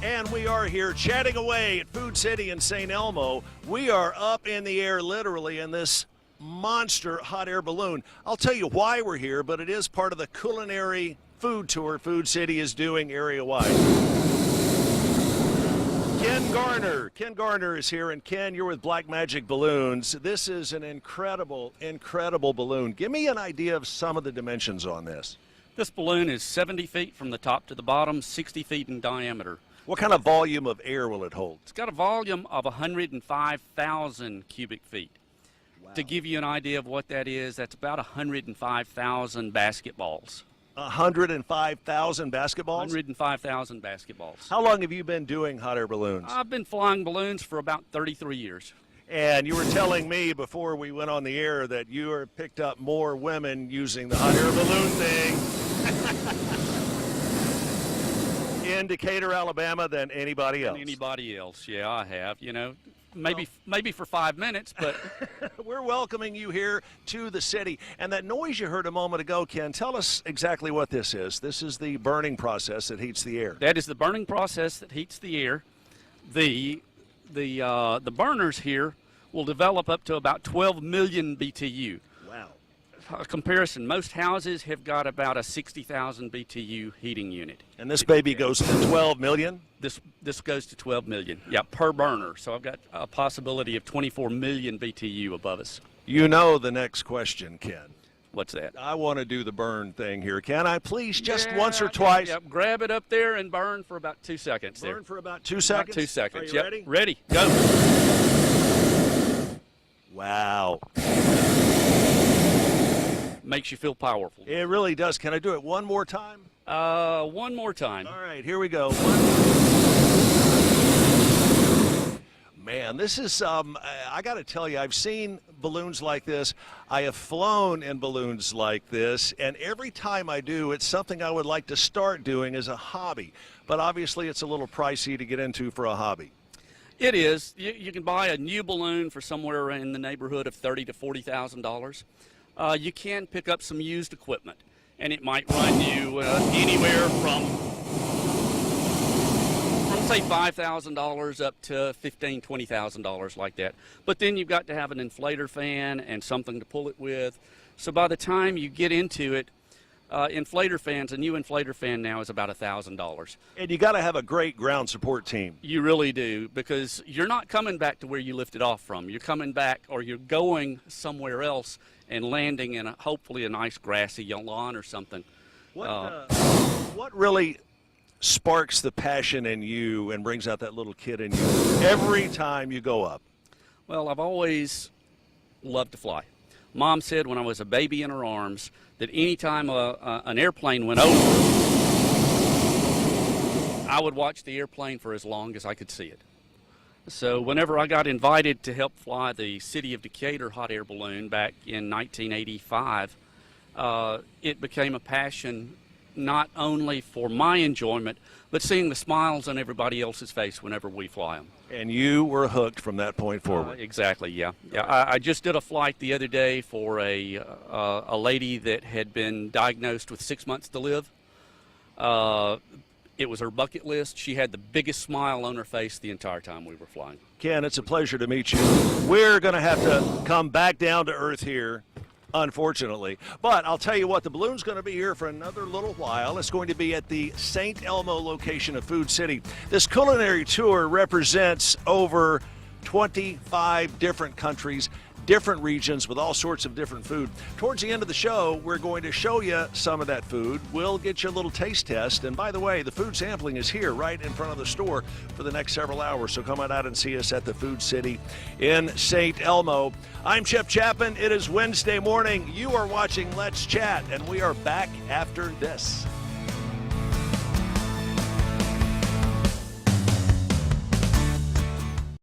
And we are here chatting away at Food City in St. Elmo. We are up in the air literally in this monster hot air balloon. I'll tell you why we're here, but it is part of the Culinary food tour Food City is doing area-wide. Ken Garner is here, and Ken, you're with Black Magic Balloons. This is an incredible, incredible balloon. Give me an idea of some of the dimensions on this. This balloon is 70 feet from the top to the bottom, 60 feet in diameter. What kind of volume of air will it hold? It's got a volume of 105,000 cubic feet. Wow. To give you an idea of what that is, that's about 105,000 basketballs. 105,000 basketballs? 105,000 basketballs. How long have you been doing hot air balloons? I've been flying balloons for about 33 years. And you were telling me before we went on the air that you have picked up more women using the hot air balloon thing in Decatur, Alabama than anybody else. Anybody else, yeah, I have. You know, maybe for 5 minutes, but we're welcoming you here to the city. And that noise you heard a moment ago, Ken, tell us exactly what this is. This is the burning process that heats the air. That is the burning process that heats the air. The burners here will develop up to about 12 million BTU. Wow. A comparison, most houses have got about a 60,000 BTU heating unit. And this baby goes to 12 million? This goes to 12 million, yeah, per burner. So I've got a possibility of 24 million BTU above us. You know the next question, Ken. What's that? I want to do the burn thing here. Can I please just once or twice? Yep, grab it up there and burn for about 2 seconds. Burn for about 2 seconds? About 2 seconds, Are you ready? Ready, go. Wow. Makes you feel powerful. It really does. Can I do it one more time? One more time. All right, here we go. Man, this is, I got to tell you, I've seen balloons like this. I have flown in balloons like this, and every time I do, it's something I would like to start doing as a hobby. But obviously, it's a little pricey to get into for a hobby. It is. You can buy a new balloon for somewhere in the neighborhood of $30,000 to $40,000. You can pick up some used equipment, and it might run you anywhere from say $5,000 up to $15,000, $20,000 like that. But then you've got to have an inflator fan and something to pull it with. So by the time you get into it, inflator fans, a new inflator fan now is about $1,000. And you got to have a great ground support team. You really do, because you're not coming back to where you lifted off from. You're coming back, or you're going somewhere else and landing in hopefully a nice grassy lawn or something. What really sparks the passion in you and brings out that little kid in you every time you go up? Well, I've always loved to fly. Mom said when I was a baby in her arms that any time an airplane went over, I would watch the airplane for as long as I could see it. So whenever I got invited to help fly the City of Decatur hot air balloon back in 1985, it became a passion not only for my enjoyment, but seeing the smiles on everybody else's face whenever we fly them. And you were hooked from that point forward. Exactly, yeah. I just did a flight the other day for a lady that had been diagnosed with 6 months to live. It was her bucket list. She had the biggest smile on her face the entire time we were flying. Ken, it's a pleasure to meet you. We're going to have to come back down to earth here, unfortunately. But I'll tell you what, the balloon's going to be here for another little while. It's going to be at the St. Elmo location of Food City. This culinary tour represents over 25 different countries, different regions with all sorts of different food. Towards the end of the show, we're going to show you some of that food. We'll get you a little taste test. And by the way, the food sampling is here right in front of the store for the next several hours. So come on out and see us at the Food City in St. Elmo. I'm Chef Chapman. It is Wednesday morning. You are watching Let's Chat, and we are back after this.